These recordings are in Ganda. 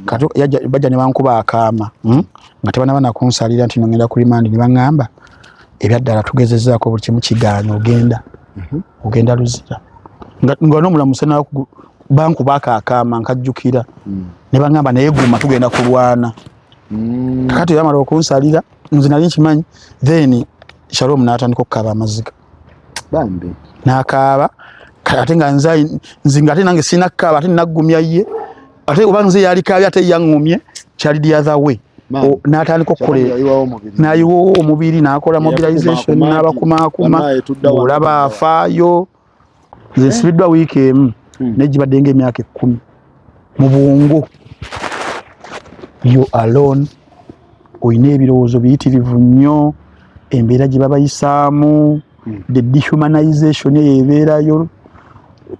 Kato bajja ne bankuba akaama nga tebanaba kunsalira nti ngenda ku remand ne baŋŋamba ebyaddala tugezezzaako buli kimu kigaanye ogenda luzira nga n'omulamuzi na bankuba akaama nkajjukira ne baŋŋamba naye guma tugenda kulwana kakati yamala okunsalira nze nali nkimanyi then Shalom n'atandika okukaaba amaziga bambi n'akaaba ate nga nzinga ate nange sina kukaaba ate naggumya ye ate oba nze yali kaabye ate yaŋŋumye kyali the other way n'atandika okukola n'ayiwa omubiri n'akola mobilization n'abakumaakuma olaba afaayo nze nsibiddwa wiiki emu negibadde ng'emyaka 10 mu bwongo yo alone oyina ebirowoozo biyitirivu nnyo embeera gye babayisaamu the dehumanization ebeerayo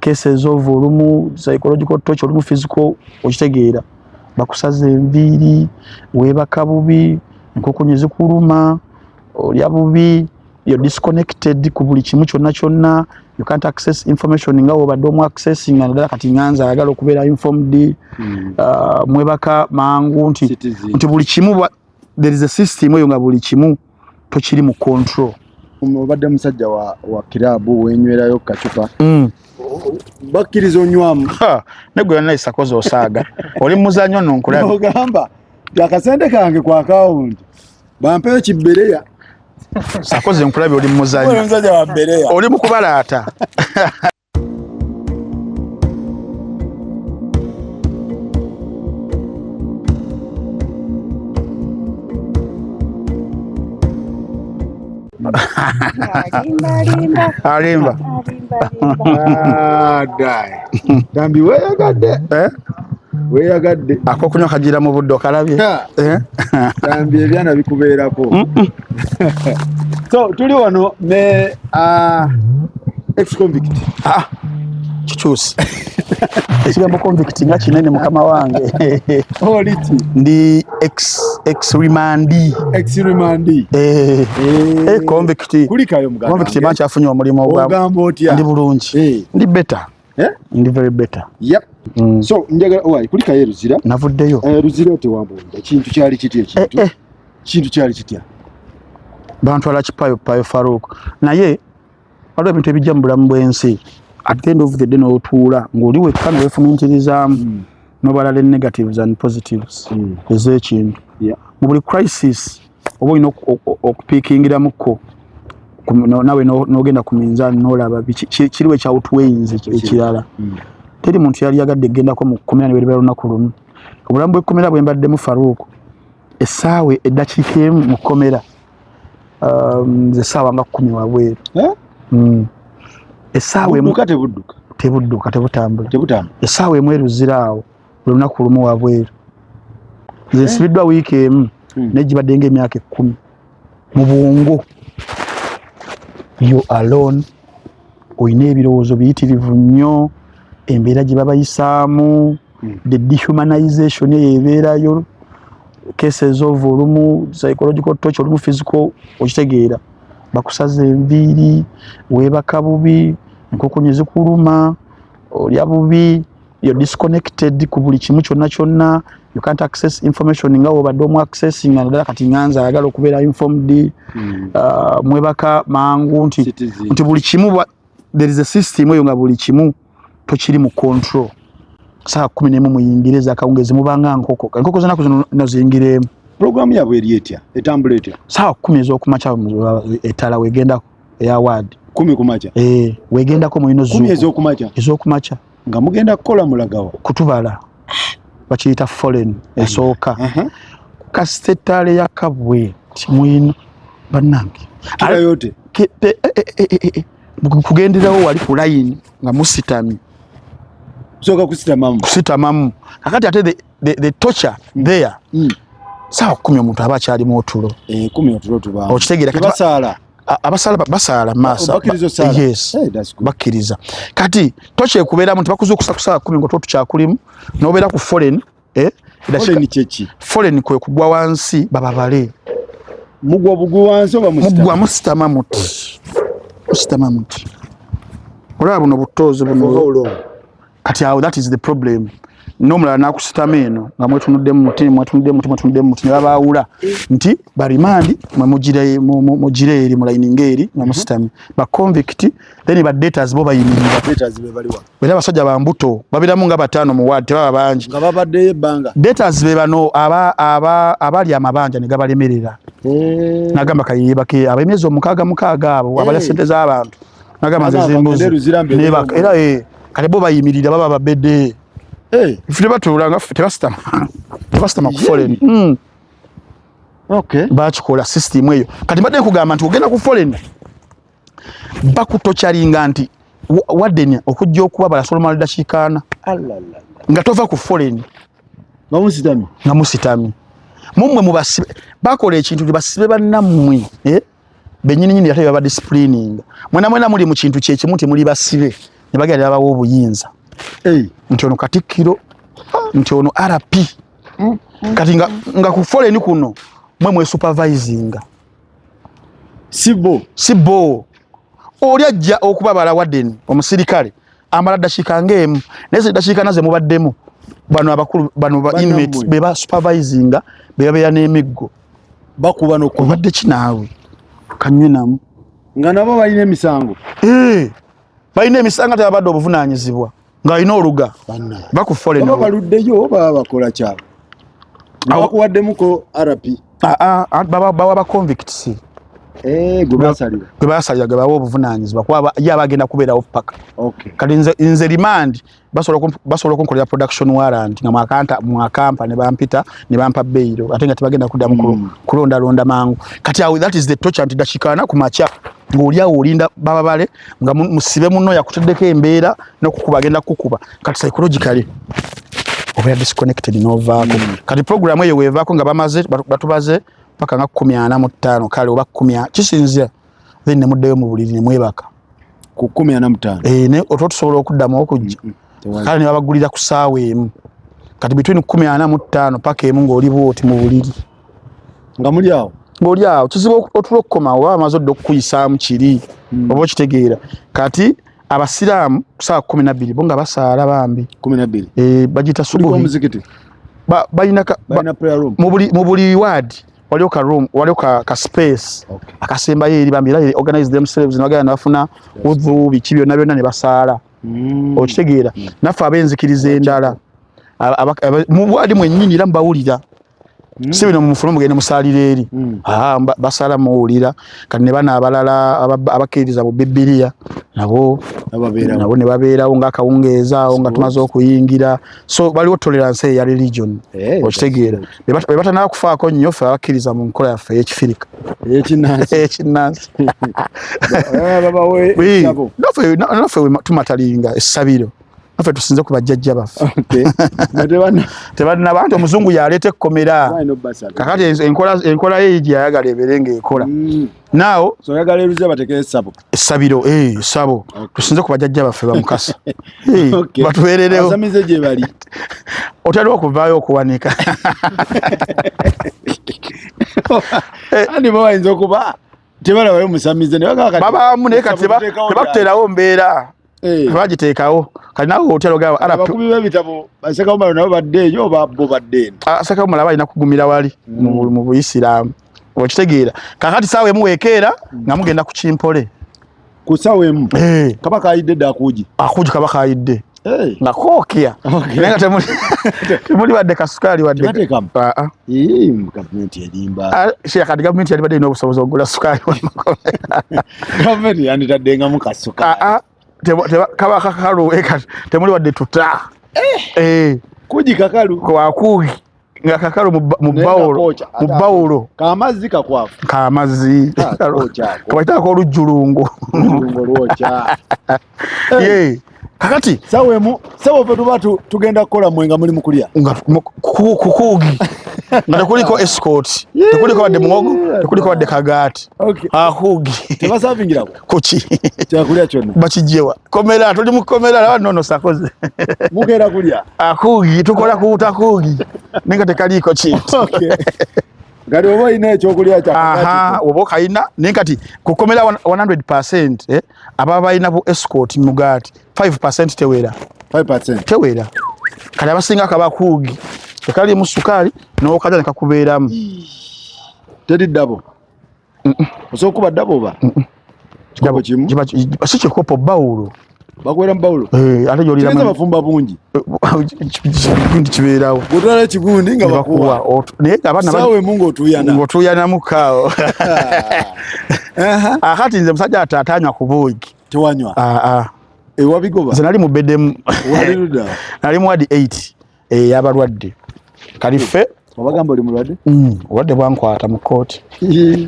cases of olumu psychological torture olumu physical okitegeera bakusaza enviiri weebaka bubi enkokonyi zikuluma olya bubi you're disconnected ku buli kimu kyonna you can't access information nga obadde omu accessing naddala kati nganza ayagala okubeera informed mwebaka mangu nti buli kimu there is a system eyo nga buli kimu tokiri mu control. Obadde musajja wa kirabu wenywerayo kacupa bakkiriza onywamu negwe yonna isakoze osaaga oli muzanyo nonkulaba ogamba akasente kange kwa account bampeyo kibbereya sakoze nkulabe oli muzanyo musajja wa bbereya oli mukubalaata alimba dai dambi weyagadde akokunywa kagira mu buddo kalabye dambi ebyana bikubeerako so tuli wano ne ex convict kikyusi ekigambo convict nga kinene mukama wange oliti ndi ex remandi convict kulikayo muganda convict banchi afunye omulimu ogamba otya ndi bulungi ndi better ndi very better yep so njagala owai kulikayo ruzira navuddeyo ruzira tewambonda kintu kyali kitya kintu kyali kitya bantu ala kipayo Farouk naye waliwo ebintu ebijja mu bulamu bw'ensi at the end of the day n'otuula ng'oli wekka weefumiitirizaamu n'obalala negatives and positives ez'ekintu mu buli crisis oba olina okupiikingiramuko nawe n'ogenda ku minzaani n'olaba kiriwo ekyawutwayinzi ekirala teri muntu yali yagadde egendako mu 10 ne beriba lunaku lumu obulamu bw'ekkomera bwe mbaddemu Farouk essaawa eddakiika emu mu kkomera nze essaawa nga 10 wabweru essaawa emu tebudduka tebutambula essaawa emu eruzira awo buli lunaku lumu wabweru nze nsibiddwa wiiki emu negibadde ng'emyaka 10 mu bwongo yo alone oyina ebirowoozo biyitirivu nnyo embeera gye babayisaamu the dehumanization ebeerayo cases of olumu psychological torture olumu physical okitegeera bakusaza enviiri weebaka bubi enkokonyi zikuluma olya bubi you're disconnected ku buli kimu kyonna you can't access information nga obadde omu accessing naddala kati nganza ayagala okubeera informed mwebaka mangu nti buli kimu there is a system eyo nga buli kimu tokiri mu control saa 11 muyingire za kawungezi mubanga enkoko zonna kuzo nazingiremu program yabwe eri etya etambula etya saa 10 ez'okumakya etala wegenda eya ward 10 kumakya wegendako mulino 10 ez'okumakya nga mugenda kukola mulagawo kutubala bakiyita foreign esooka kastetale yakabwe timwino bannange yote kugenderawo wali ku line nga musitami soka kusitamamu akati ate the torture there saa 10 omuntu aba akyalimu otulo 10 otulo tuba okitegeera kati basala masa yes bakkiriza kati tokyekubeeramu nti bakuzuukusa ku saa 10 nga tukyakulimu n'obeera ku foreign foreign kwe kugwa wansi bababale mugwa bugwa wansi oba mugwa musitama muti olaba buno buttoozi buno kati awo that is the problem nomulala nakusitameno nga mwetunudde mu mutima babaawula nti barimandi mugire eri mu lining eri nga musitami ba convict then ba debtors bo bayimirira debtors be baliwa bera basajja ba mbuto babiramu nga batano mu ward tebaba bangi nga babadde ebanga debtors be bano abali amabanja ne gabalemerera nagamba kayibake abemyezo mukaaga abo abala sente z'abantu nagamba zezimbuzi neba era kale bo bayimirira baba babedde ifite batulanga tebasitama ku foreign okay bakikola system eyo kati mbadde nkugamba nti ogenda ku foreign bakutokyalinga nti wadde okujja okuba balasolomala ddakiikaana nga tova ku foreign nga musitami mumwe mubasibe bakola ekintu tibasibe bannammwe bennyininyini ate baba disciplining mwena muli mu kintu kyekimu temuli basibe ne bagenda babawo obuyinza nti ono Katikkiro nti ono RP kati nga ku foreign kuno mwe supervising sibo oli ajja okubabala wadden omusirikale amala ddakiika ng'emu naye eddakiika naze mubaddemu bano abakulu bano ba inmates beba supervising bebabeera n'emiggo bakuba nokubadde kinaawe kanywe namu nga nabo balina emisango balina emisango tebabadde obuvunaanyizibwa nga alina oluga baku foreign baba baluddeyo baba bakola kyabo bakuwaddemuko RP bawa ba convicts gwe basalira gwe bawa obuvunaanyizibwa kuba ye abagenda kubeerawo paka kati nze remand basobola okunkolera production warrant nga mwakampa ne bampita ne bampa bail ate nga tebagenda kuddamu kulondalonda mangu kati awo that is the torture nti ddakiikaana ku makya ng'oliawo olinda bababale nga musibe munno yakuteddeko embeera n'okukuba agenda kukuba kati psychologically obeera disconnected n'ovaako kati programu eyo weevaako nga bamaze batubaze paka nga 45 kale oba 10 kisinzira then ne muddeyo mu buliri ne mwebaka ku 45 ne otusobola okuddamu okujja kale ne babagulira ku ssaawa emu kati between 45 paka emu ng'oli bwoti mu buliri nga muli awo ng'oli awo kizibu otulo okukoma oba amaze odde okukuyisaamu kiri oba okitegeera kati abasiraamu kusaawa 12 bo nga basaala bambi 12 bagita subuhi balina mu buli ward waliwo ka space akasembayo eri bambi era organize themselves nebagenda nebafuna udhu biki byonna ne basaala okitegeera naffe ab'enzikiriza endala mu wadi mwennyini era mubawulira si bino mufulumu mugende musaalira eri basaala muwulira kati ne bana abalala abakkiririza mu Bibiliya nabo ne babeerawo ng'akawungeeza awo nga tumaze okuyingira so baliwo tolerance eya religion okitegeera be batanaba kufaako nnyo ffe abakkiriza mu nkola yaffe ey'ekifirika ekinnansi naffe tumatalinga essabiro naffe tusinze ku bajjajja baffe tebalina bantu omuzungu yaleeta ekkomera kakati enkola ye gyeyayagala ebeere ng'ekola naawo essabiro essabo tusinze ku bajjajja baffe bamukasa batubeererewo otaliwo okuvaayo okuwanika andi bayinza okuba tebalabayo musamize babaamu naye kati tebatuteerawo mbeera bagiteekawo kati nawe otero gaba abakubi b'ebitabo baseka omala nabo baddeeyo bo baddeeno aseka omala balina kugumira wali mu Buyisiraamu okitegeera kakati saawa emu weekeera nga mugenda ku Kimpole ku saawa emu kabaka ayidde dda akuugi kabaka ayidde nga kookya naye nga temuli wadde kasukaali wadde gavumenti erimba kati gavumenti yali badde ina obusobozi okugula sukaali gavumenti yanditaddengamu kasukaali kabaka kakalu temuli wadde tuta kuji kakalu kwakugi nga kakalu mu bawulo kamazzi kakwafu kamazzi kabaitako olujjulungu kakati sawe tuba tugenda kukola mwenga muli mukulya kukugi nga tekuliko escort tekuliko wadde muwogo tekuliko wadde kagaati akugi tebasavingirako kuki kyakulya kyonna bakijewa komera tuli mukomera laba nono sakoze mugera kulya akugi tukola kuuta kugi ninga tekaliko kintu gari oba ina ekyokulya kyakati oba kayina naye kati kukomera 100% ababa balina bu escort mugati 5% tewera 5% tewera kali abasinga akabakuugi tekali mu sukali n'okajja ne kakubeeramu teri dabo osokuba dabo ba dabo kimu si kikopo bawulo bakwera mbawulo ate yolira bafumba bungi kigundi kibeerawo gutwala kigundi nga bakuwa naye abaana sawe mungu otuyana mukaawo akati nze musajja atatanywa ku buugi tewanywa wabigoba nze nali mu bedemu nali mu wadi 8 y'abalwadde kalife wabagamba oli mulwadde obwadde bwankwata mu kooti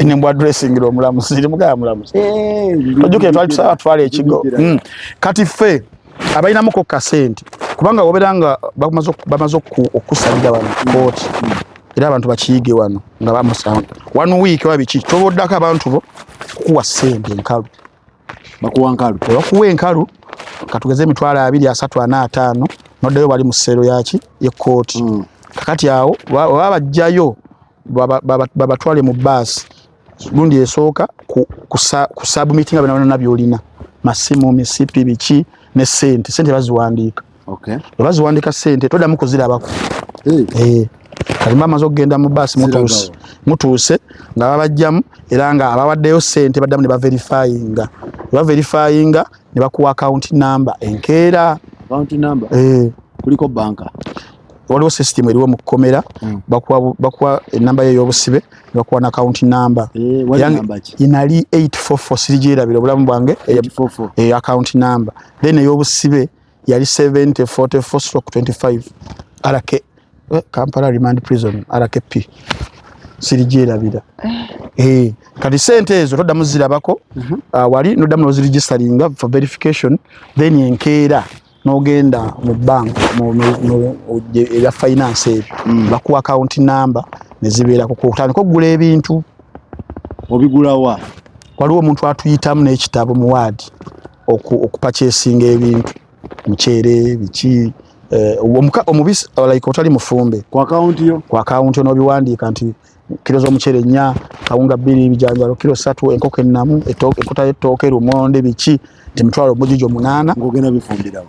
ne mbwa dressingira omulamuzi ndi mugaya mulamuzi ojjukire twali tusaba twala ekigo kati ffe abalinamuko kasente kubanga woberanga bamaze okusalira wano kooti era abantu bakiyige wano nga bamusanga 1 week wabiki toboddako abantu bo kukuwa ssente enkalu bakuwa nkalu bakuwa enkalu katugeze emitwalo 2, 3, 4, 5 noddayo bali mu ssero yaki yekooti kakati awo baba bajjayo babatwale mu baasi gundi esooka ku submitting abana byolina masimu misipi biki ne sente baziwandiika baziwandiika sente toddamu kuzirabako kalima amaze okugenda mu baasi mutuuse nga babajjamu era nga abawaddeyo sente baddamu ne baverifyinga ne bakuwa account number enkeera kuliko banka waliwo system eriwo mu kukomera bakuwa enamba y'obusibe bakuwa na account number inali 844 sirigyerabira obulamu bwange account number then ey'obusibe yali 7044/25 RK Kampala Remand Prison RKP sirigyerabira kati sente ezo toddamu zirabako wali noddamu noziregistaringa for verification then enkeera nogenda mu bank ya finance ebyo bakuwa account number nezibeera kutandika okugula ebintu obigulawa waliwo omuntu atuyitamu n'ekitabo mu wadi okupachesinga ebintu muceere biki omubisi like otali mufumbe kwa account yo nobiwandiika nti kilo z'omuceere 4 kawunga 2 bijanjalo kilo 3 enkoko ennamu ekota y'ettooke lumonde biki temitwalo mojijo 8 ngogena bifumbirawo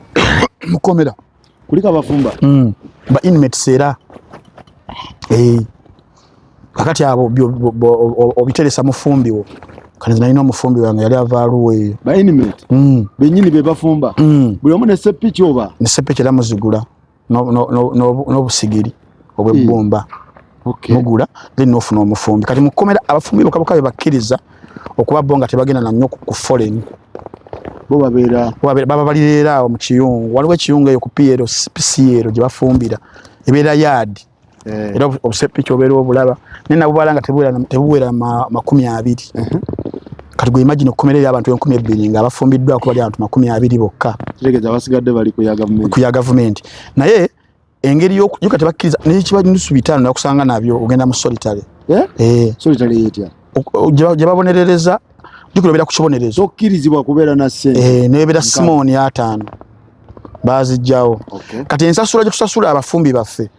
mukomera kulika bafumba ba inmates era kakati abo obiteresa mufumbiwo kani nalina omufumbi wange yali avaaluwo eyo ba inmate benyini be bafumba buli omu ne sepiki oba ne sepiki era muzigula n'obusigiri obwebbumba mugula then nofuna omufumbi kati mukomera abafumbi bokaboka bebakkiriza okuba bo nga tebagenda nannyo ku foreign bo baba balira awo mu kiyungu waliwo ekiyungu eyo ku PCL gye bafumbira ebeera yard era obusepiki obeera obulaba naye nabo balanga tebuwera 20 kati gwe imagine okukomera eri abantu 20,000 nga abafumbiddwako bali abantu 20 bokka kiregeza abasigadde bali ku ya government naye engeri yoka tebakkiriza n'ekiba nusu 5 nakusanga nabyo ogenda mu solitary solitary yetya gye babonerereza dikulobera ku kibonerezo okkirizibwa kubeera na ssente nebeera Simon 5 bazijjawo kati ensasula gye tusasula abafumbi baffe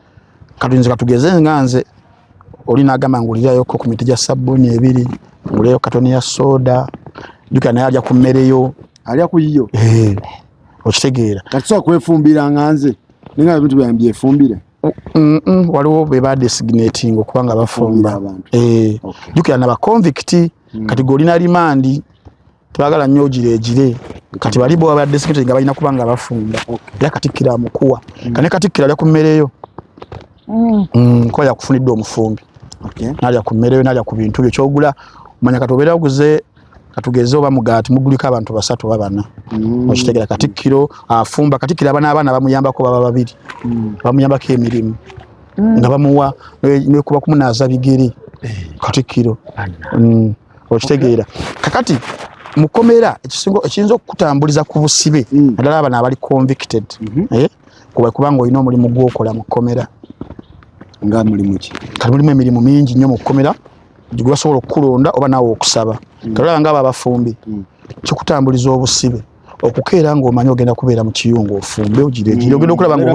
katunze katugeze nganze oli n'agamba ngulirayo ku miti gya sabuni 2 nguleyo katoni ya soda duka naye alya ku mmereyo alya ku yiyo okitegeera kati so kwefumbira nganze ninga ebintu byambye efumbire waliwo be ba designating okubanga bafumba duka na ba convict kati golina rimandi twagala nnyo ejire kati balibo aba designating nga balina kubanga bafumba era katikira mukuwa kane katikira alya ku mmereyo ko yakufunidde omufumbi nalya ku mmereyo nalya ku bintu byo kyogula manya katobera oguze katugeze oba mugati mugulika abantu 3 oba 4 okitegera katikiro afumba katikira abana bamuyambako baba 2 bamuyambako emirimu nga bamuwa ne kuba kumunaza bigere katikiro okitegera kakati mukomera ekinzo okutambuliza ku busibe nadala abana abali convicted kubanga olina omulimu gwokola mukomera nga mulimu ki kali mulimu emirimu mingi nnyo mukomera gwasobola okukulonda oba nawe okusaba kalaba nga abafumbi kikutambuliza obusibe okukeera ng'omanyi ogenda kubeera mu kiyungu ofumbe ogirejire ogenda okulaba nga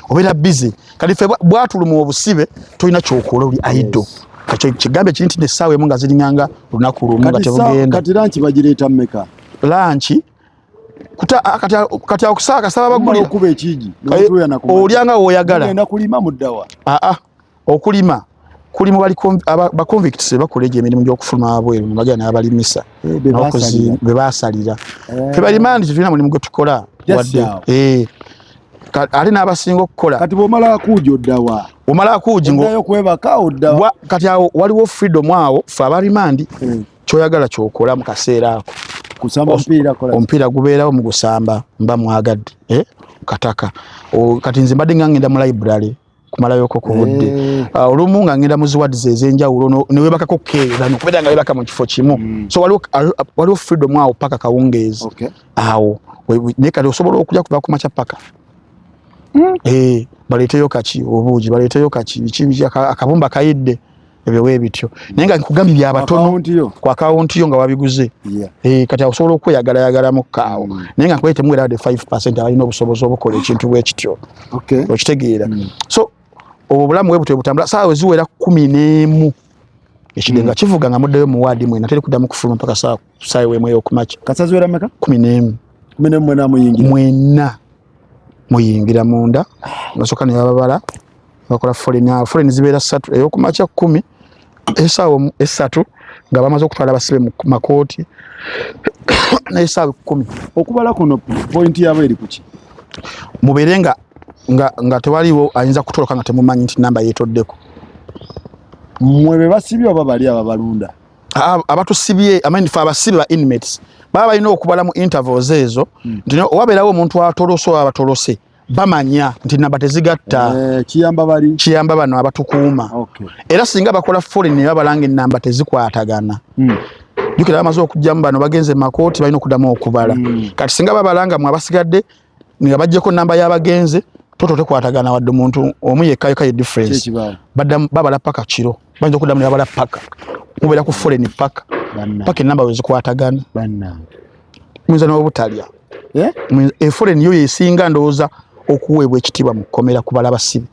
obeera busy kali ffe bwatulumu obusibe tolina kyokola oli aido kigambe kiri nti nessaawa emu nga ziringanga lunaku lumu nga tebugenda kati lanchi bagireeta mmeka lanchi kati akusaka saba bagulira okuba ekiji n'otuya nakumanya olyanga oyagala ngenda kulima muddawa okulima kuli mu bali ba convicts bakoleje emirimu gy'okufuluma abweru bagana abalimisa be basalira fe balimandi tulina mulimu gwe tukola wadde ate n'abasinga okukola kati bw'omala akuuja oddawa omala akuuji ngo kwebaka oddawa kati awo waliwo freedom awo fe abalimandi kyoyagala kyokola mu kaseera ako kusamba omupiira gubeerawo mu gusamba mba mwagadde kataka kati nze mbadde nga ngenda mu library kumalayoko ku budde olumu nga ngenda mu ziwadizi ez'enjawulo ne weebakako keera nokubeera nga weebaka mu kifo kimu so waliwo freedom awo paka kawungeezi awo naye kati osobola okulya kuva ku makya paka baleeteyo kaki obuugi baleeteyo kaki akabumba kayidde ebyo weebityo naye nga nkugambye byabatono ku akawunti yo nga wabiguze kati osobola okweyagalayagalamu kaawo naye nga nkubaye temuwera wadde 5% abalina obusobozi obukola ekintu bwekityo okitegeera so obwo bulamu bwe butyo butambula saawa ziwera 11 ekidenga kivuga nga muddeyo mu waadi mwena teri kuddamu kufuluma mpaka saawa wemu ey'okumakya kasaziwera meka 11 mwena muyingira munda basooka ne bababala bakola foreign zibeera 3 ey'okumakya 10 esaawa 3 nga bamaze okutwala abasibe mu makooti n'esaawa 10 okubala kuno point yabo eri kuki mubeere nga tewaliwo ayinza kutoloka nga temumanyi nti namba yeetoddeko mmwe be basibye oba bali ababalunda abatusibye fe abasibe ba inmates baba balina okubala mu intervals ezo nti wabeerawo omuntu atolose oba abatolose bamanya nti namba tezigatta kiyamba bano abatukuuma era singa bakola foreign ne babalanga ennamba tezikwatagana jukira bamaze okujjamu bano bagenze makooti balina okuddamu okubala kati singa babalanga mu abasigadde nga bajjeko namba y'abagenze toto tekwatagana wadde omuntu omu yekka ye difference babala paka kiro bayinza okuddamu ne babala paka mubeera ku foreign paka ennamba wezikwatagana muyinza n'obutalya foreign yo yesinga ndowooza okuweebwa ekitiibwa mu kkomera kubala abasibe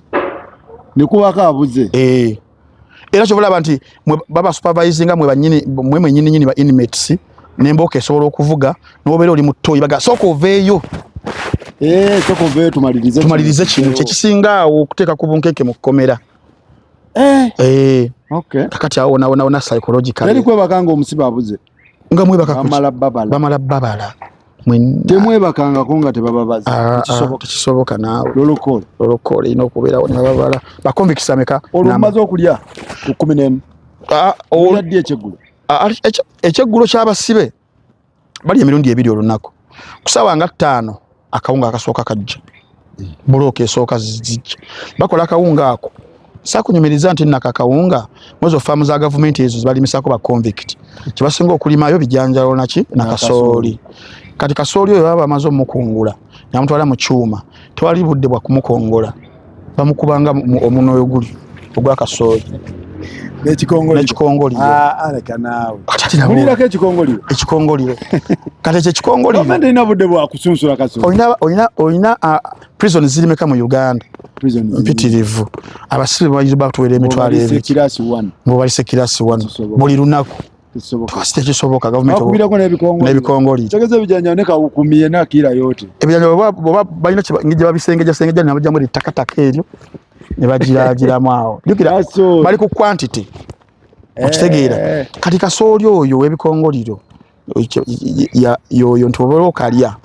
nekubako abuze era kyobulaba nti baba supervisinga mwe mwennyini ba inmates nemboka esobola okuvuga nobeera oli mu ttooyi baga sooka oveeyo tumalirize kino kyekisinga awo okuteeka ku bunkenke mu kkomera kakati awo wona psychological eri kwebakanga omusibe abuze nga bamala babala temwebakangako nga tebababaze tekisoboka naawe lolokole ina okubeerawo nebabala bakonvikisa meka olumaze okulya ku 11 olyaddi ekyeggulo kyabasibe bali emirundi 2 olunaku kusaawa nga 5 akawunga akasooka kajja bulooka esooka zijja bakola akawunga ako sakunyumiriza nti nakakawunga mwezi ofaamu za gavumenti ezo zibalimisako ba convict kyebasinga okulimayo bijanjalo naki nakasooli kati kasooli oyo baba bamaze omukungula namutwala mu kyuma tewali budde bwa kumukongola bamukubanga omuno oyo guli ogwa kasooli n'ekikongoliro ekikongoliro kati ekyo olina prison zirimeka mu Uganda mpitirivu abasibe bayizo batuwera emitwalo balise kirasi 1 buli lunaku tekisoboka gavumenti n'ebikongoliro ebijanjaalo boba balina gye babisengeja nabajjamu eritakataka eryo ne bagiragiramu awo jukira bali ku quantity okitegeera kati kasooli oyo w'ebikongoliro yoyo nti oba okalya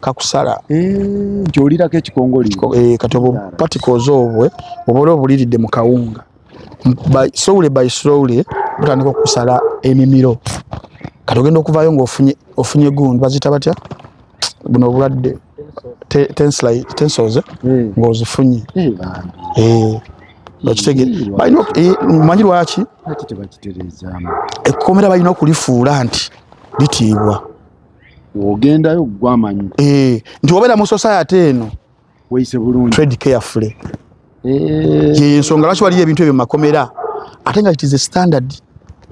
kakusala nkyolirako ekikongoliro kati obwo particles obwe oba obuliridde mu kawunga by slowly butandika okusala emimiro kati ogenda okuvaayo ng'ofunye gundi bazita batya buno obulwadde tensils ng'ozifunye okitegeera manyi lwaki ekkomera balina okulifuula nti litiibwa ogendayo gwamanyi nti obeera mu society eno weise bulungi trade carefully ensonga lwaki waliyo ebintu ebyo mu makomera ate nga it is a standard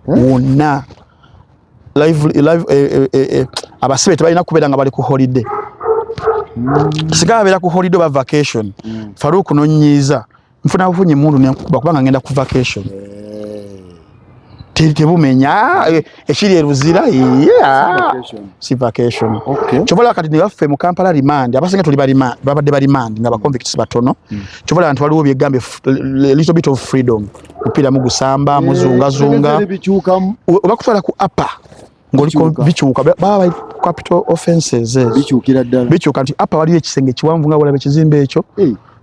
wonna abasibe tebalina kubeera nga bali ku holiday sigala beera ku holiday oba vacation Faruku nonyiiza nfuna bufunye mundu nenkuba kubanga ngenda ku vacation tebumenya ekiri eruzira si vacation chobola kati ne baffe mu Kampala remand abasinga tuli babadde bali remand nga ba convicts batono chobola nti waliwo byegambe little bit of freedom kupira mu gusamba muzunga bakutwala ku upper ngoliko bichuka baba capital offenses bichukira ddala bichuka nti upper waliyo ekisenge kiwanvu nga walabe kizimbe ekyo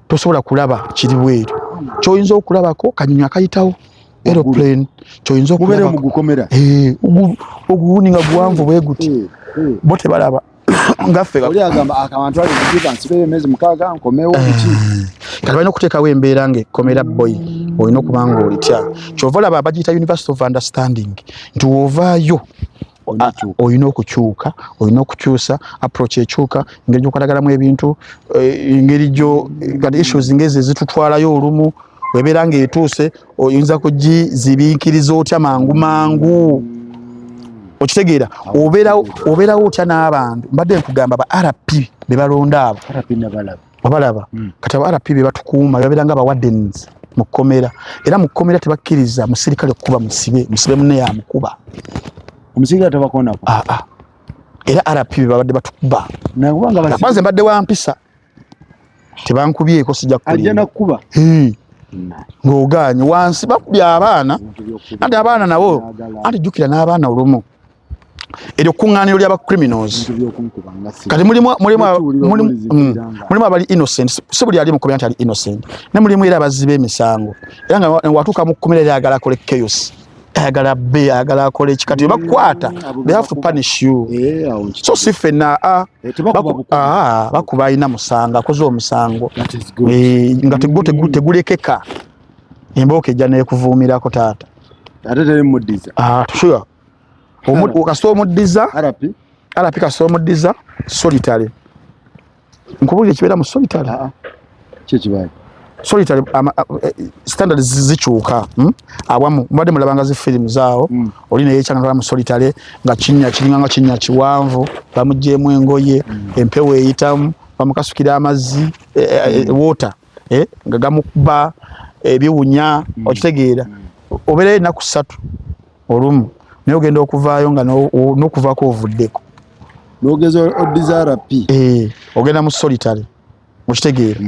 tosobola kulaba kiri bweru kyoyinza okulabako kanyunya kayitawo aeroplane kyoyinza okulaba mu gukomera oguwuninga guwanvu bweguti bote balaba ngaffe oli agamba akabantu ali kujiba nsibe emezi mukaga nkomewo biki kati balina okuteekawo embeera ng'ekkomera boy olina okubanga olitya kyova olaba abagiyita University of Understanding nti wovaayo olina okukyuka olina okukyusa approach ekyuka engeri gyokwatagalamu ebintu engeri gyo kati issues ngezi ezitutwalayo olumu webeera ng'etuuse oyinza kugizibiikiriza otya mangu okitegeera obeerawo otya n'abantu mbadde nkugamba ba RP be balonda abo obalaba kati aba RP be batukuuma babeera nga ba wardens mu kkomera era mu kkomera tebakkiriza musirikale okukuba musibe munne yamukuba omusirikale tabakonako era RP be babadde batukuba nakwanze mbadde wampisa tebankubyeko sijja kukuba ng'oganye wansi bakubya abaana anti abaana nabo anti jjukira n'abaana olumu eryo kuŋŋaaniro ly'aba criminals kati mulimu abali innocent si buli ali mu kkomera nti ali innocent ne mulimu era abazzi b'emisango era nga watuuka mu kkomera era ayagala akole chaos ayagala bbe ayagala akole ekikati we bakukwata they have to punish you so si ffenna bakuba alina musango akoze omusango nga tegulekeka embooka ejja neekuvuumirako taata ate teri muddiza sure kasita omuddiza RP kasita omuddiza solitary nkubulira ekibeera mu solitary kyekibaali solitary standards zikyuka awamu mbadde mulabanga zi firimu zaawo oli naye ekyanga mu solitary nga kiringa kinnya kiwanvu bamugyemu engoye empewo eyitamu bamukasukira amazzi water nga gamukuba ebiwunya okitegeera obeerayo ennaku 3 olumu naye ogenda okuvaayo nga n'okuvaako ovuddeko n'ogeza oddiza RP ogenda mu solitary okitegeera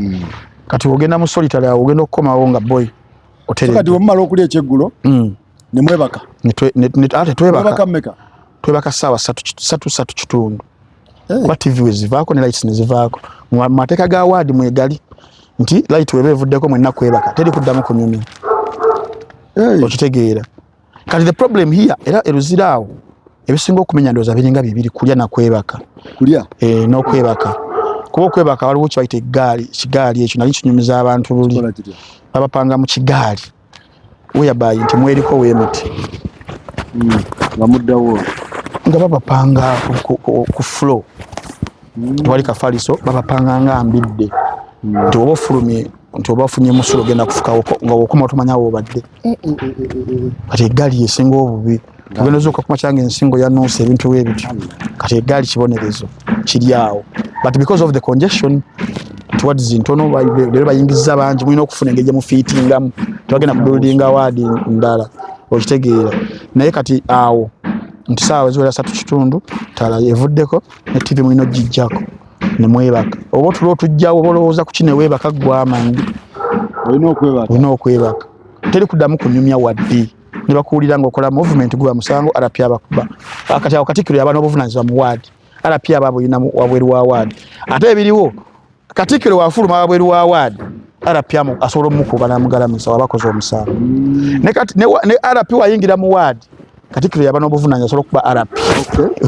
kati ogenda mu solitary awo ogenda okukomawo nga boy kati omumala okulya ekyeggulo ne mwebaka ate twebaka ssaawa 3 kitundu kuba TV wezivaako ne lights nezivaako mu mateeka ga ward mwegali nti light weba evuddeko mwenna kwebaka teri kuddamu kunyumya okitegeera kati the problem here era eruziraawo ebisinga okumenya ndowooza biringa bibiri kulya nakwebaka n'okwebaka kuba okwebaka waliwo kibayita kigaali ekyo nali kinyumiza abantu luli babapanga mu kigaali weyabayi nti mweriko weemuti nga babapanga ku floor tewali kafaliso babapanga nga mbidde nti oba ofulumye nti oba ofunye musulo ogenda kufukawo nga wokoma otomanyawo obadde kati eggaali yesinga obubi ogenda ozuuka kuma kyange ensingo yanuusa ebintu bwebityo kati eggaali kibonerezo kiri awo but because of the congestion towards ntono leero bayingiza bangi mulina okufuna engeri gyemufiitingamu tebagenda kubuildinga waadi ndala okitegeera naye kati awo nti saawa ziwera 3 kitundu tala evuddeko ne TV mulina ogijjako ne mwebaka oba otulo otujjawo oba olowooza ku kino weebaka gw'amanyi olina okwebaka teri kuddamu kunyumya wadde ne bakuwulira ng'okola movement guba musango RP abakuba kati awo Katikkiro yaba n'obuvunaanyizibwa mu waadi RP ababo olina wabweru wa waadi ate ebiriwo Katikkiro wafuluma wabweru wa waadi RP asobola omukuba n'amugalamisa wabakoze omusango ne RP wayingira mu waadi Katikkiro yaba n'obuvunaanyizibwa asobola okuba RP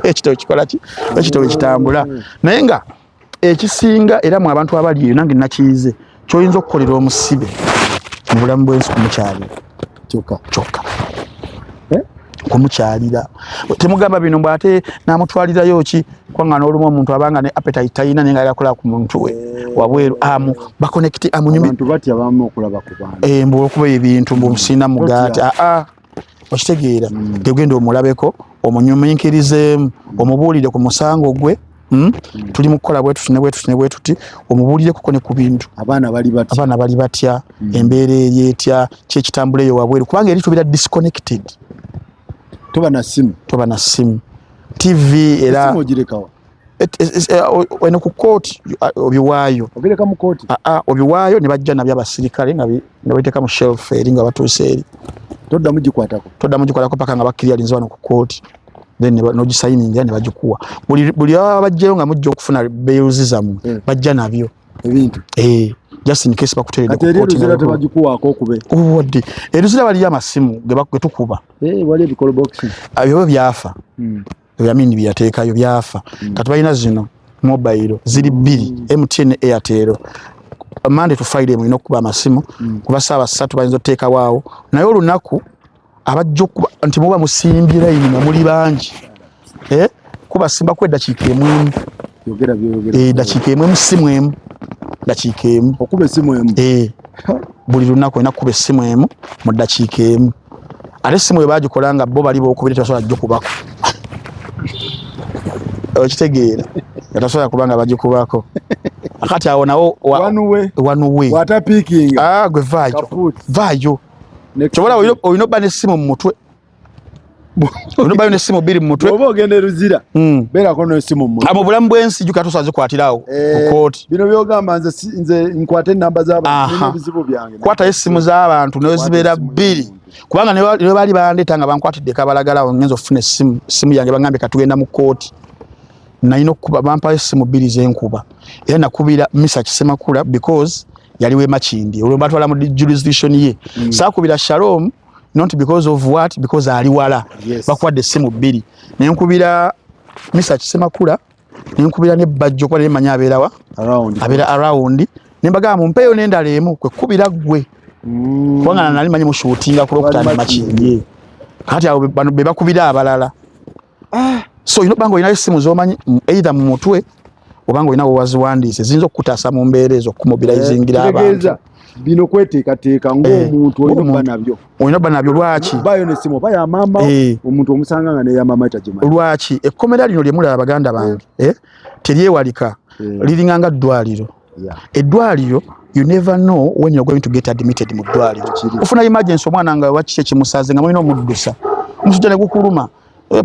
ekitabo kikola ki ekitabo kitambula naye nga ekisinga era mu abantu abali eyo nange nakiyize kyoyinza okukolera omusibe mu bulamu bw'ensi kumukyalira kyokka kumukyalira temugamba bino mbw ate n'amutwalirayo ki kwanga n'olumu omuntu abanga ne appetite talina naye nga yakola ku muntu we wabweru bakonekiti mbu okuba ebintu mbumusina mugaati okitegeera gegenda omulabeko omunyuminkirizeemu omubuulire ku musango gwe tuli mukola bwetuti omubuulire kuko ne ku bintu abaana bali batya embeera eri etya kyekitambula eyo wabweru kubanga eri tubira disconnected toba na simu TV era simu ogirekawa wena ku court obiwaayo obireka mu court obiwaayo ne bajja nabyo abasirikale nga babiteeka mu shelf eri nga batuuse eri todda mugikwatako paka nga bakirialinze wano ku court then nogisayiningira ne bagikuwa buli abajjayo nga mujja okufuna bails zammwe bajja nabyo ebintu just in case bakuteredde ku court ne bagikuwaako okube wadde eruzira baliyo amasimu ge tukuba wali ebikolo box abyo byafa yamini byateekayo byafa kati balina zino mobile ziri 2 MTN Airtel Monday to Friday mulina okuba amasimu kuba saawa 3 bayinza oteeka waawo naye olunaku abajja okuba nti muba musimbye layini nga muli bangi kuba simba ku eddakiika emu dakiika emu simu emu dakiika emu okuba essimu emu buli lunaku olina kuba essimu emu mu ddakiika emu ate essimu ebagikola nga bo bali bookubiri tebasobola jjo kubako okitegeera yatasobola kubanga bagikubako akati awo nawo wanuwe watapiikinga gwe vaayo kyobola olina obba n'essimu mu mutwe olina obbayo n'essimu bbiri mu mutwe oba ogenda eruzira beerako n'essimu mu mutwe mu bulamu bw'ensi jjuka tosobola zikwatirawo ku kooti bino byogamba nze nkwate ennamba z'abantu n'ebizibu byange kwatayo essimu z'abantu nayo zibeera bbiri kubanga ne baali bandeeta nga bankwatidde kabalagalawo ngenza okufuna essimu yange bagambye katugenda mu kooti nalina okuba bampayo essimu bbiri zenkuba era nakubira Misa Kisemakula because yaliwo Makindi olwo batwala mu jurisdiction ye saakubira Shalom not because of what because ali wala bakwadde essimu bbiri nenkubira Misa Kisemakula nenkubira ne Bajjo kwa ne manya abeerawa around nembaga mumpeyo n'endala emu kwe kubira gwe kubanga nali manyi mu shootinga kulokutana Makindi kati abo bano be bakubira abalala so bango ina essimu zomanyi either mu mutwe obango ina waziwandiise ziyinza okukutaasa mu mbeera ezo okumobilizingira abantu bino kweteekateeka ng'omuntu olina obba nabyo lwaki bayo n'essimu baya maama omuntu omusanga nga neya maama tagimanyi lwaki ekkomera lino lye mulaba baganda bange teryewalika liringa nga ddwaliro eddwaliro you never know when you're going to get admitted mu ddwaliro ofuna emergency omwana nga wakiki ekimusaze nga mulina omuddusa omusujja ne gukuluma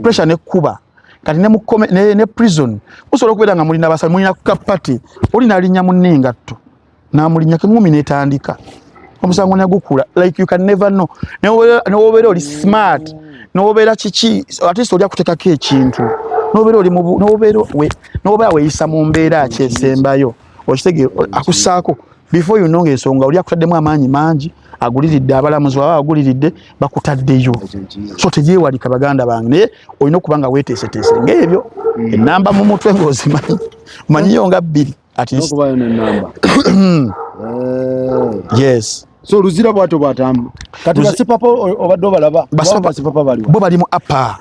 pressure nekkuba kati ne prison musobola okubeera nga mulina basa mulina kapati olina alinya munne engatto namulinya kengumi netandika omusango nagukula like you can never know nobeera oli smart nobeera kiki at least oli akutekako ekintu nobeera weeyisa mu mbeera kyesembayo okitegeera akusaako before you know ng'ensonga oli akutaddemu amaanyi mangi aguliridde abalamuzi baba aguliridde bakutaddeyo so teryewalika baganda bange naye olina okuba nga weeteeseteese ng'ebyo ennamba mu mutwe ng'ozimanyi manyiyo nga 2 at least yes so luzira bwato bwatambu kati basipapa obadde obalaba basipapa baliwa bo bali mu apa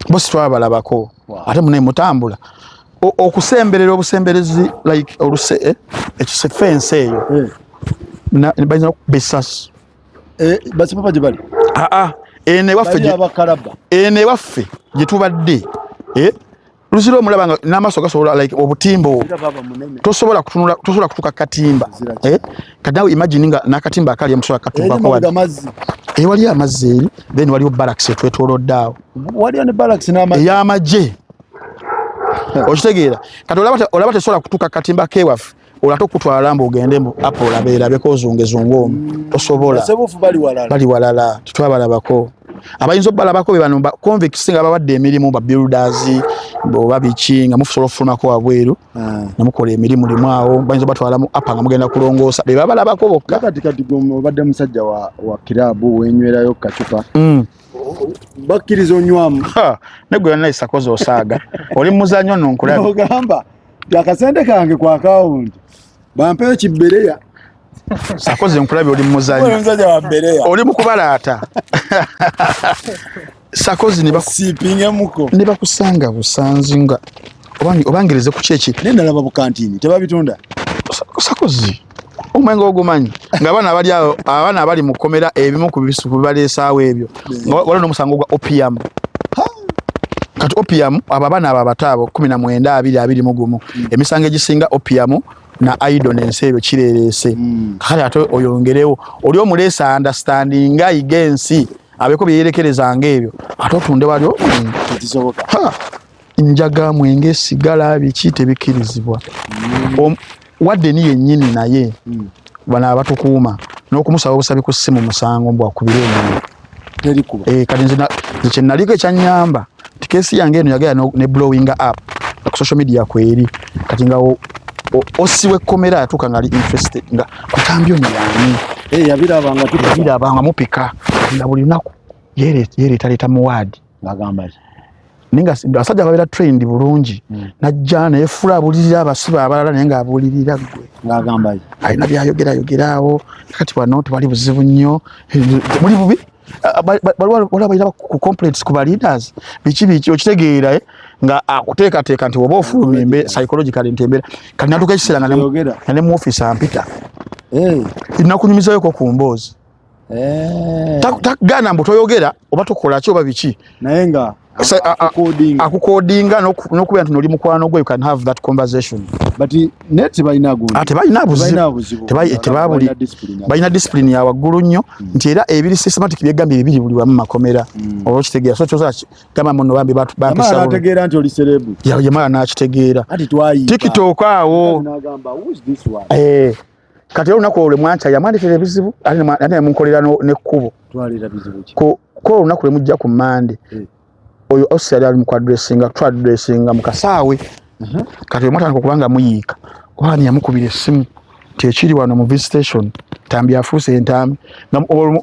bo sitwala balabako ate munaye mutambula okusemberera obusemberezi like oluse ekisefense eyo bayinza okubesasu basipapa gye bali ene waffe gye tubadde luzira omulaba nga n'amaaso gasobola like obutimbo tosobola kutuuka katimba kati nawe imagine nga n'akatimba akali emusobola katuukako wali amazzi eri then waliwo barracks etwetoolodde awo ey'amagye okitegeera kati olaba tesobola kutuuka katimba kewaffe olate okutwala mbu ogende apa olabeerabeko ozungezunga omu tosobola bali walala tetwabalabako abayinza obalabako be bano convicts nga babadde emirimu ba builders oba biki nga musobola okufulumako wabweru nemukola emirimu limu awo bayinza obatwalamu apa nga mugenda kulongoosa be babalabako bokka kati obadde musajja wa kirabu wenywerayo kacupa bakkiriza onywamu negwe yonna isakoze osaaga oli muzanyo nonkulaba ogamba akasente kange kwa akawunti bampeyo kibbereya sakoze nkulabe oli muzanyo oli mukubalaata sakozi ne bakusanga busanzi nga obangereze ku kyeki nenalaba bukantini tebabitunda sakozi omwenge ogumanyi nga abaana abali mu kkomera ebimu ku bisuku bibaleesaawo ebyo waliwo n'omusango gwa opium kati opium abo abaana abo abataabo 19-21 emisango egisinga opium na idleness ebyo kireerese kale ate oyongerewo oli omuleesa understanding ayiga ensi abeko byerekereza ngebyo ate otunde wali kisoboka njaga mwenge sigala biki tebikirizibwa wadde ni yennyini naye bana abatukuuma n'okumusaba obusabi ku ssimu musango mbwa kubire nnyo terikuba kati nze kye naliko ekyanyamba tikesi yange eno yagala ne blowing up ku social media kweri kati nga osiwe komera yatuka ngali interested nga ku champion yani yabirabanga mupika nga buli lunaku yere taleta muwadi bagamba ninga asajja babera trend bulungi najja naye fula abulirira abasiba abalala naye nga abulirira gwe ngagamba alina byayogerayo kati wano tewali buzibu nnyo muli bubi wala bayira ku complaints ku leaders biki okitegeera nga akuteekateeka nti oba ofulumye psychologically ntembera kati natuka ekiseera nga ne mu office ampita inakunyumizayoko ku mboozi gana mbu toyogera oba tokola ki oba biki naye nga akukodinga n'okubeera nti noli mukwano gwe you can have that conversation but net balina buzibu balina discipline ya waggulu nnyo nti era ebiri systematic byegambye bibiri buli wamu makomera oba okitegeera so kyoza gamba muno bambi bampisa ategeera nti oli serebu yamala n'akitegeera TikTok awo kati olunaku olwo mwanca yamwandikira ebizibu ate yamunkolera n'ekkubo ko olunaku lwe mujja ku Mande oyo osali ali twadressinga mu kasaawe kati omwatandika okubanga muyiika kubanga yamukubira essimu tekiri wano mu visitation tambi afuuse entambi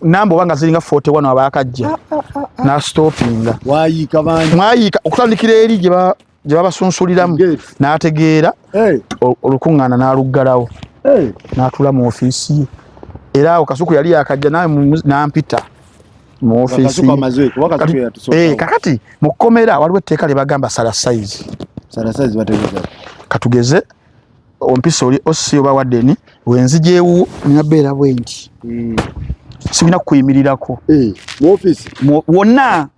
namba obanga ziringa 41 abaakajja n'astopinga mwayiika okutandikira eri gye babasunsuliramu n'ategeera olukuŋŋaana n'aluggalawo n'atula mu ofiisi ye era awo Kasuku yali yakajja nawe n'ampita mu ofiisi kakati mu kkomera waliwo etteeka lye bagamba sala size katugeze ompisa oli osi oba waddeni wenzijyeewo ninabeera bwenti sibina kukuyimirirako wonna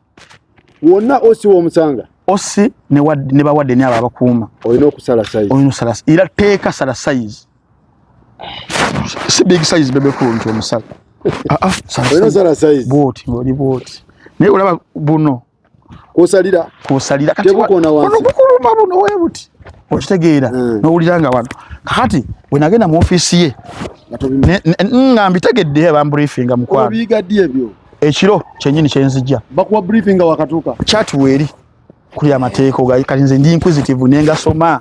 osi w'omusanga osi ne bawaddeni abo abakuuma olina okusala size era teeka sala size si big size bebe kuntu omusala sala size boti ngoli boti naye olaba buno kusalira kati bukuluma buno webuti okitegeera n'owuliranga wano kakati we nagenda mu ofiisi ye nga mbitegedde bambriefinga mukwano bigaddi ebyo ekiro kyennyini kyenzijja bakuwa briefinga wakatuuka kyati weeri kuli amateeka kati nze ndi inquisitive nengasoma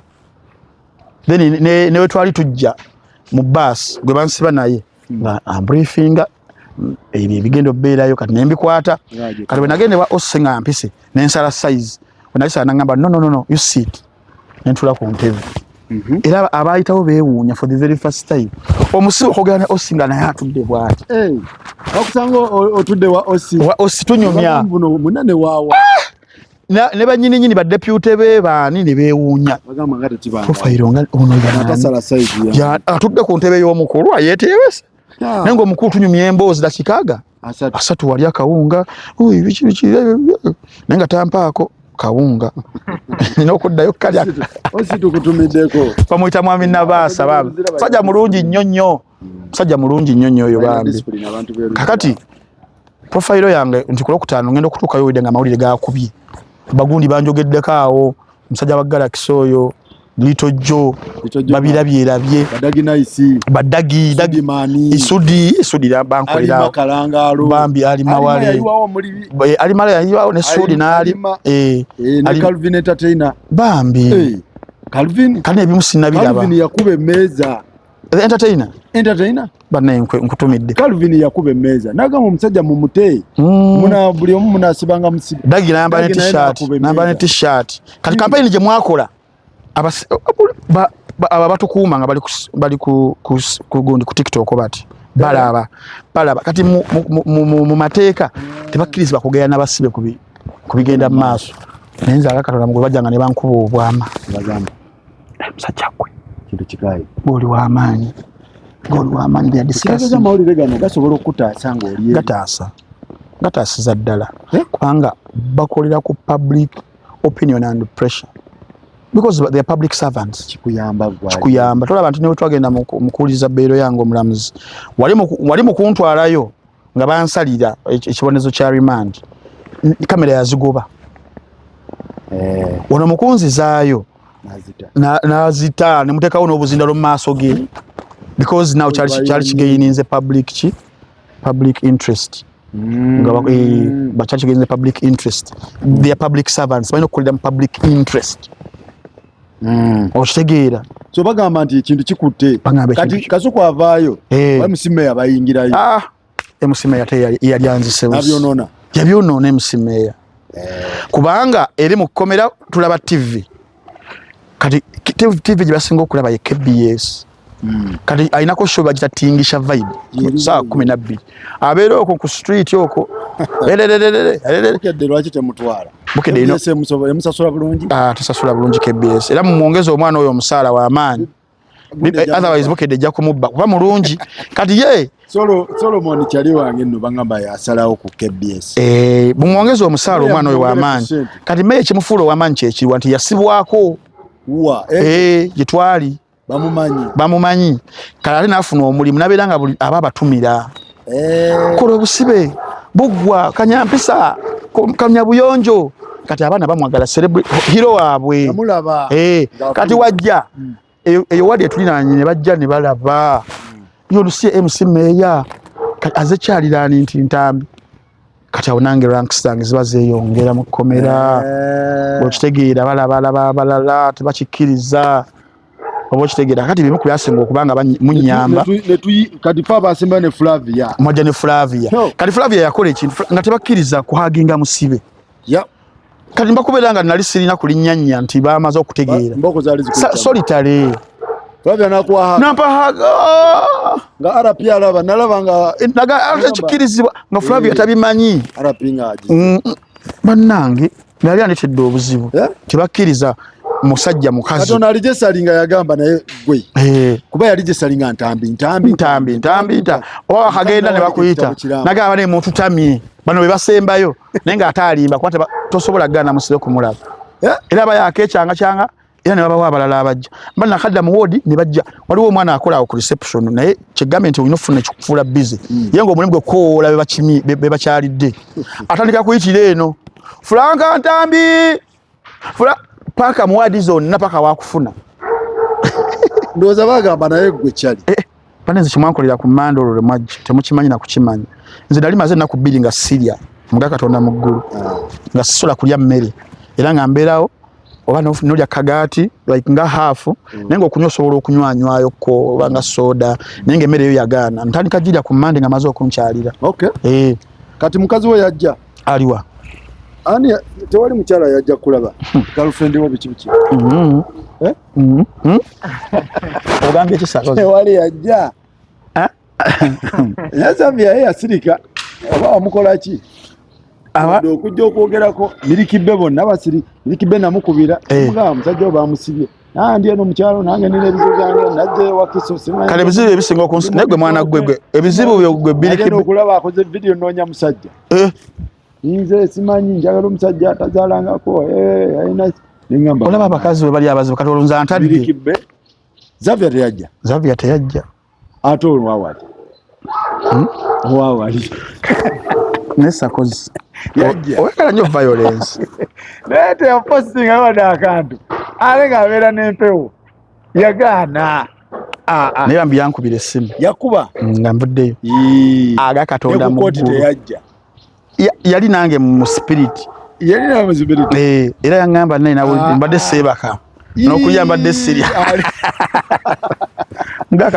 then newe twali tujja mu bus gwe bansiba naye nga ambriefinga ebyo ebigenda obbeerayo kati nembikwata kati we nagende wa osse nga mpise nensala size we nalisala nagamba no you sit nentula ku ntebe era abayitawo beewuunya for the very first time omusibe okugera ne osi nga naye atudde bwati okusanga otudde wa osi tunyumya munane waawa ne banyininyini badepute be baani ne beewuunya profile nga ono atudde ku ntebe y'omukulu ayeteebese naye ng'omukulu tunyumya emboozi dakikaaga asatu wali akawunga biki naye nga tampaako kawunga n'okuddayo kalya bamuyita mwami Nabaasa bambi musajja mulungi nnyo oyo bambi kakati profile yange nti ku Lwokutaano ngenda okutuukayo wedde nga amawulire gaakubye bagundi banjogeddeko awo musajja wa Galaxy oyo Little Joe babirabyerabye badagi isudi bankolera bambi ali mawale ali male yayiwawo ne sudi n'ali Calvin entertainer bambi Calvin kandi ebimusina biraba Calvin yakuba emmeeza entertainer banaye nkutumidde Calvin yakuba emmeeza nagamba omusajja mu muteyi muna buli omu munasibanga musibi dagi namba ne t-shirt kati campaign gye mwakola abatukuuma nga bali ku TikTok bati balaba kati mu mateeka tebakkirizibwa kugenda n'abasibe kubigenda mu maaso naye nze Katonda mugwe bajjanga ne bankuba obwama musajja gwe kintu kikayi oli w'amaanyi bya discussion amawulire gano gasobola okutaasa ng'oli gataasiza ddala kubanga bakolera ku public opinion and pressure because they are public servants kikuyamba tolaba nti newe twagenda mukuwuliza bbeero yange omulamuzi wali mu kuntwalayo nga bansalira ekibonezo kya remand kamera yazigoba ono mukunzizaayo nazita nemuteekawo n'obuzindalo mu maaso ge because now kyali kigeininze public interest bakyali kigeininze public interest they are public servants balina okukolera mu public interest okitegeera so bagamba nti ekintu kikutte kati Kasuku avaayo MC-Mayor bayingirayo MC-Mayor yali anzise yabyonoona MC-Mayor kubanga eri mu kukomera tulaba TV kati TV gyebasinga okulaba ye KBS kati ainako show bagita tingisha vibe saa 12 abeera okwo ku street okwo bukedde lwaki temutwala bukedde emusasula bulungi tusasula bulungi KBS era mumwongeza omwana oyo omusaala wa amaanyi otherwise bukedde ejja kumubba kuba mulungi kati ye Solomon kyali wange nno bangamba yasalawo ku KBS mumwongeza omusaala omwana oyo wa amaanyi kati meye kimufuula ow'amaanyi kyekiriwa nti yasibwako gyetwali bamumanyi kale ate naafuna omulimu nabeera nga buli aba abatumira kola obusibe buggwa kanyampisa kanyabuyonjo kati abaana bamwagala hero waabwe kati wajja eyo wali etulinaanye ne bajja ne balaba yolusiye MC-Mayor aze kyaliraani nti ntambi kati awo nange ranks zange ziba zeeyongera mu kkomera bwekitegeera balaba abalala tebakikkiriza oba okitegeera kati bimu ku byasinga okubanga munyamba kati fa abasemba ne Flavia mwajja ne Flavia kati Flavia yakola ekintu nga tebakkiriza kuhaginga musibe kati mbakubeera nga nali sirina kulinnyanya nti bamaze okutegeera solitary Flavia nampahaga nga RP alaba nalaba nga kikirizibwa nga Flavia tabimanyi RP ngaji bannange nali andetedde obuzibu tebakkiriza musajja mukazi Katonda alije salinga yagamba naye gwe kuba yalije salinga ntambi oba akagenda ne bakuyita nagamba ne muntu tamye bano be basembayo naye nga atalimba kwate tosobola gana musibe kumulaba era bayakekyanga era ne babawa abalala abajja mbana kadda mu wodi ne bajja waliwo omwana akola ku reception naye kigambe nti oyinofuna ekikufuula busy yengo omulimu gwe koola be bakyalidde atandika kuyitira eno Franka Ntambi paka muwadi zonna paka wakufuna ndoza bagamba naye gwe kyali panenze kimwankolera ku mandolo mwajja temukimanyi na kukimanya nze dali maze na kubiri nga Syria mga Katonda mu ggulu nga sisula kulya mmere era nga mbeerawo oba nolya kagati like nga hafu nenga okunywa osobola okunywayo ko oba nga soda nenge emmere eyo yagaana ntandika jirya ku mande nga maze okunkyalira kati mukazi we yajja aliwa ani tewali mukyala yajja kulaba girlfriend wo biki ogambe ekisalo tewali yajja yazambia yasirika oba wamukola ki okujja okwogerako mirikibbe bonna basiri mirikibbe namukubira mugamba musajja oba amusibye ndi eno mukyalo nange nina ebizibu byange najja ewakiso kale ebizibu ebisinga okunsi naye gwe mwana gwe ebizibu byo gwe birikibbe okulaba akoze video noonya musajja nze simanyi njagala omusajja atazaalangako alina nengamba olaba abakazi bwe bali abazibu kati olunza ntadde mirikibbe Zavia teyajja ate olwawali nesakozi owekala nnyo violence naye teyapostinga wadde akantu ale ng'abeera n'empewo yagaana naye bambi yankubira essimu yakuba nga nvuddeyo aga Katonda mu ggulu teyajja yali nange mu spirit era yaŋŋamba naye nawe mbadde seebaka n'okulya mbadde sirya nga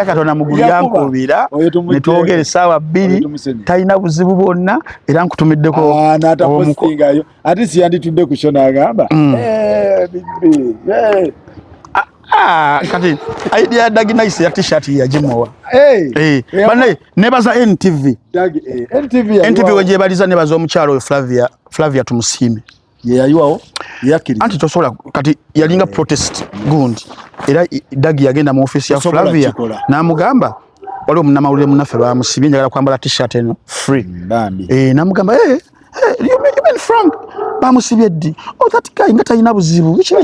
Katonda mu ggulu yankubira ne twogera essaawa 2 talina buzibu bwonna era nkutumiddeko n'atapostingayo ate si yanditudde ku sho n'agamba kati idea ya Dagi Nice ya t-shirt yagimowa bane nebaza NTV wenjebaliza nebaza omukyalo oyo Flavia tumusiime yeyayiwawo yakiri anti tosobola kati yalinga protest gundi era Dagi yagenda mu office ya Flavia namugamba waliwo munnamawulire munnaffe bamusibye njagala kwambala t-shirt eno free namugamba you mean Frank bamusibye ddi that guy nga talina buzibu bichi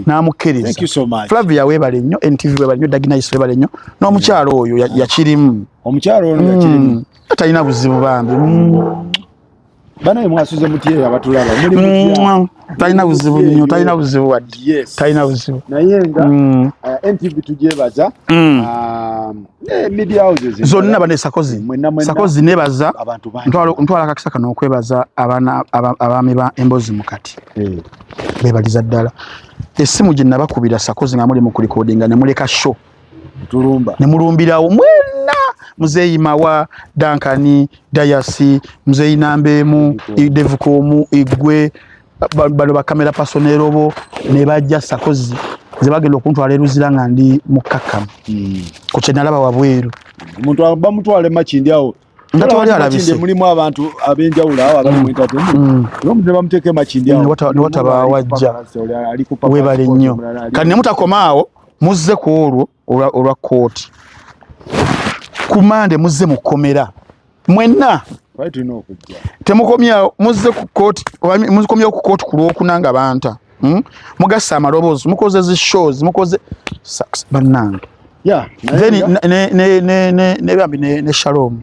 namukkiriza. Thank you so much. Flavia weebale nnyo, NTV weebale nnyo, Daginais weebale nnyo, n'omukyalo oyo yakirimu. Omukyalo ono yakirimu. Talina buzibu bambi. Bana mwasuze mutiye abatulaba muri mutya. Talina buzibu nnyo, talina buzibu wadde. Yes. Talina buzibu. Naye nga NTV tujebaza. Media houses zonna bane Sakozi nebaza ntwala kakisaka n'okwebaza abaami ba Embozi mukati. Bebaliza ddala. Essimu gye nabakubira Sakozi nga muli mu kulikodinga ne muleka show. Tulumba. Ne mulumbirawo mwenna Muzeyi Mawa, Dankani, Dayasi, Muzeyi Nambemu, Devukomu, Igwe, bano ba kamera personero bo ne bajja Sakozi. Zebagenda okuntwala eruzira nga ndi mukakamu. Ku kye nalaba wabweru. Omuntu bamutwale Makindi awo. Nga tewali alabise. Mulimu abantu ab'enjawulo awo abali mu entertainment. N'omuntu bamuteeke Makindi awo. Ne wataba wajja. Weebale nnyo. Kati ne mutakoma awo muzze ku olwo olwa kooti. Ku Mande muzze mukomera. Mwenna. Temukomya muzze ku kooti. Mukomya ku kooti ku Lwokunanga banta. Mugasa amaloboozi mukoze zi shows mukoze bannange. Yeah. Then ne bambi ne Shalom.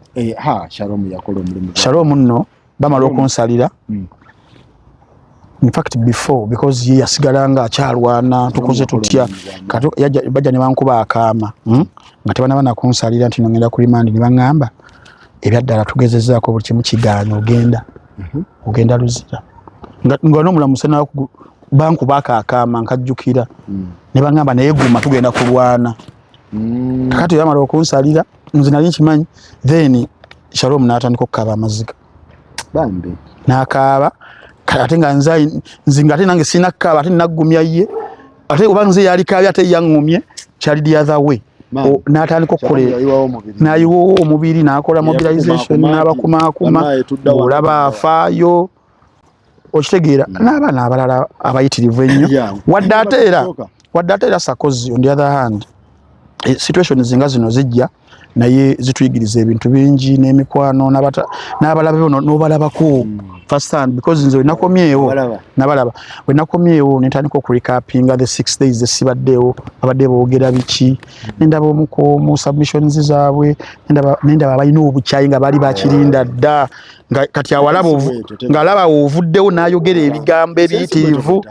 Shalom yakola omulimu. Shalom nno bamala okunsalira. In fact before because ye yasigalanga akyalwana tukoze tutya kato bajja ne bankuba akaama. Nga tebana bana kunsalira nti ngenda ku remand ne bangamba ebyaddala tugezezaako buli kimu kigaanyo ogenda. Ogenda luzira. Nga n'omulamuzi na banku baka akama nkajjukira ne bangamba naye guma tugenda kulwana. Kakati yamala okunsalira nze nali nkimanyi then Shalom n'atandika okukaba amaziga bambi n'akaaba ate nga nzinga ate nange sina kkaaba ate naggumya ye ate oba nze yali kaabya ate yaŋŋumye kyali the other way. N'atandika okukola n'ayiwa omubiri n'akola mobilization n'abakumaakuma olaba afaayo. Okitegeera n'abaana abalala abayitirivu ennyo wadde ate era Sakozi on the other hand situation zinga zino zijja naye zituyigiriza ebintu bingi n'emikwano n'abalabe n'obalabako first hand because nze nakomyewo nabalaba we nakomyewo netandika okurecapinga the 6 days esibaddewo abadde boogera biki nendaba omukomu submissions zaabwe nendaba abalina obukyayi nga bali bakirinda dda kati awalaba ng'alaba ovuddewo n'ayogera ebigambo ebiyitirivu.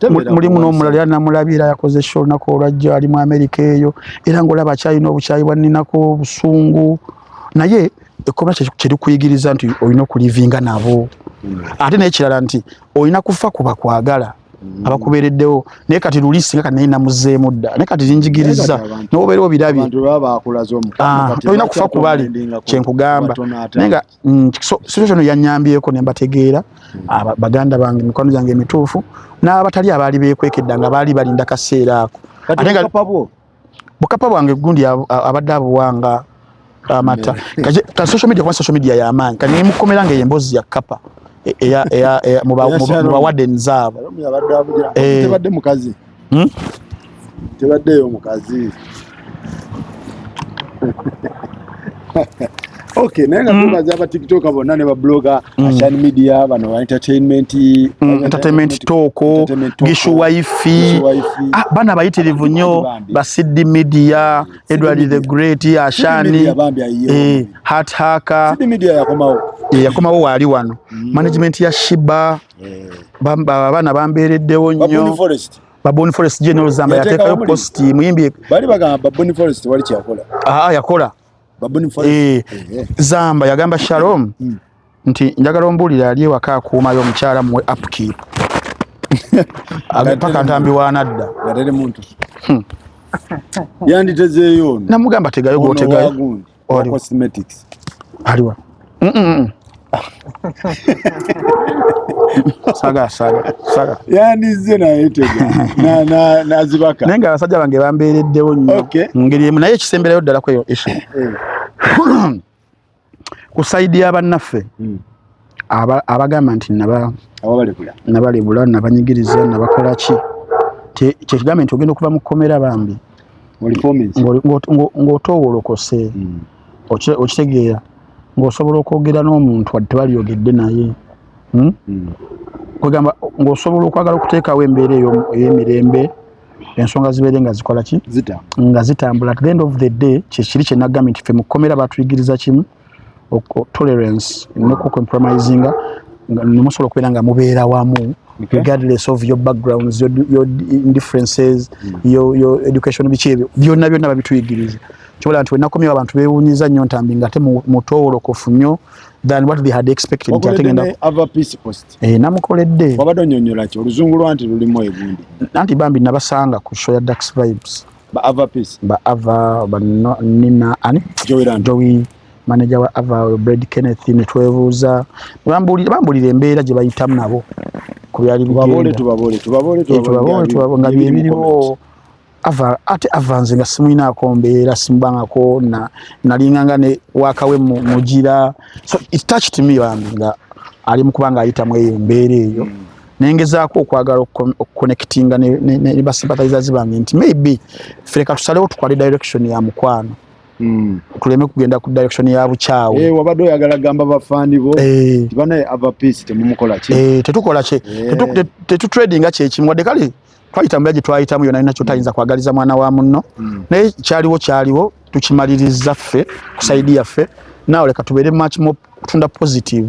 Mulimu n'omulala namulabira yakoze show nako olwajja ali mu Amerika eyo era ng'olaba akyalina obukyayi bwanninako obusungu naye ekkomera kyerikuyigiriza nti olina okulivinga nabo. Ate n'ekirala nti olina kufa kuba kwagala abakubeereddewo naye kati luli singa kati naye namuzzeemu dda naye kati zinjigiriza n'obeera obirabye tolina kufa kubali kyenkugamba naye nga situation yannyambyeko ne mbategeera baganda bange mikono gyange emituufu n'abatali abaali beekwekedda nga baali balinda kaseera ako. Bukapa bwange gundi abadde abuwanga amata ka social media y'amaanyi kati nemukomera nga Embozi ya kapa mu bawadden zaabo tebadde mukazi tebaddeyo mukazi. Okay, naye nga tubaza aba TikTok bonna ne ba blogger Ashan Media bano entertainment talk Gishu wifi bana bayitirivu nnyo ba Sidi Media Edward the Great Ashani Hat Haka Sidi Media yakomawo wali wano management ya Shiba bana bambeereddewo nnyo Baboni Forest General Zamba yateekayo post muyimbi bali bagamba Baboni Forest wali kyakola yakola Zamba yagamba Shalom nti njagala ombulira ali ewaka akuumayo omukyala muwe upkeep paka ntambi wanadda gadere muntu yanditezeeyo namugamba tegayo gotegayo cosmetics aliwa saga yandize nayetega nazibaka nenga abasajja bange bambeereddewo nnyo ngeri emu naye ekisemberayo ddala kweyo issue ku saidi y'abannaffe abagamba nti nabalebula nabanyigiriza nabakola ki kyekigambe nti ogenda okuva mu kkomera bambi ng'otoowolokose okitegeera ng'osobola okwogera n'omuntu wadde tebaliyogedde naye kwegamba ng'osobola okwagala okuteekawo embeera ey'emirembe ensonga zibeere nga zikola ki nga zitambula. At the end of the day kyekiri kye nagambye nti ffe mu kkomera batuyigiriza kimu tolerance n'okucompromisinga nemusobola okubeera nga mubeera wamu regardless of your backgrounds, your differences, your education, biki ebyo byonna babituyigiriza. Kyobola nti wenakomyewo abantu beewunyiza nnyo Ntambi ng'ate mutowolokofu nnyo than what they had expected. Namukoledde wabadde onyonyola ki oluzungu lwanti lulimu ebundi anti bambi nabasanga ku show ya Dax Vibes ba Ava Nina ani Joey manager wa Ava Brad Kenneth netwebuuza bambulira embeera gye bayitamu nabo ku byali bigenda nga byebiriwo ate avanze nga simuyinaako mbeera simubangako nalinganga ne wakawe mugira, so it touched me bambi nga ali mu kubanga ayitamu eyo mbeera eyo nengezaako okwagala okuconnectinga ne basympathizers bange nti maybe ffe tusalewo tukwale direction ya mukwano tuleme kugenda ku direction ya bukyawe. Wabadde oyagala gamba bafani bo tibanaye ava peace temumukola ki tetukola ki tetutradinga kyekimu wadde kale twayitambula gye twayitamu yonna nakyo tayinza kwagaliza mwana wa munno naye kyaliwo tukimaliriza ffe kusaidi yaffe. Now leka tubeere much more kutunda positive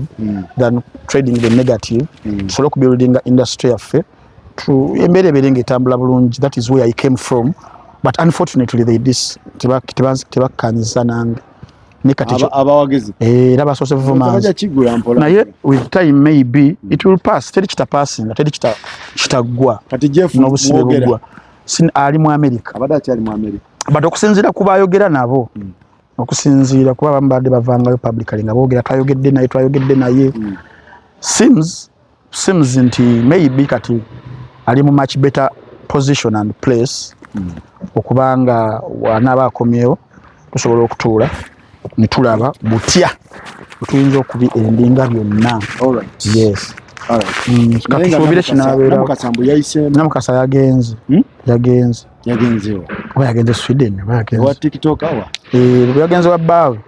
than trading the negative. Tusobole okubuildinga industry yaffe embeera ebeere ng'etambula bulungi. That is where I came from, but unfortunately tebakkanyiza nange abawagezi era basoose performance naye with time maybe it will pass. Teri kitapassinga teri kitaggwa kati Jeff n'obusibe buggwa ali mu America abadde akyali mu America but okusinziira ku bayogera nabo okusinziira kuba bambadde bavangayo publicly nga boogera twayogedde naye seems nti maybe kati ali mu much better position and place okubanga wanaaba akomyewo tusobola okutuula ne tulaba butya tuyinza okubiendinga byonna. Yes. Katusuubire kinaabeera Namukasa yagenze yagenzewo oba yagenze Sweden wa TikTok awa yagenze wa bbaawe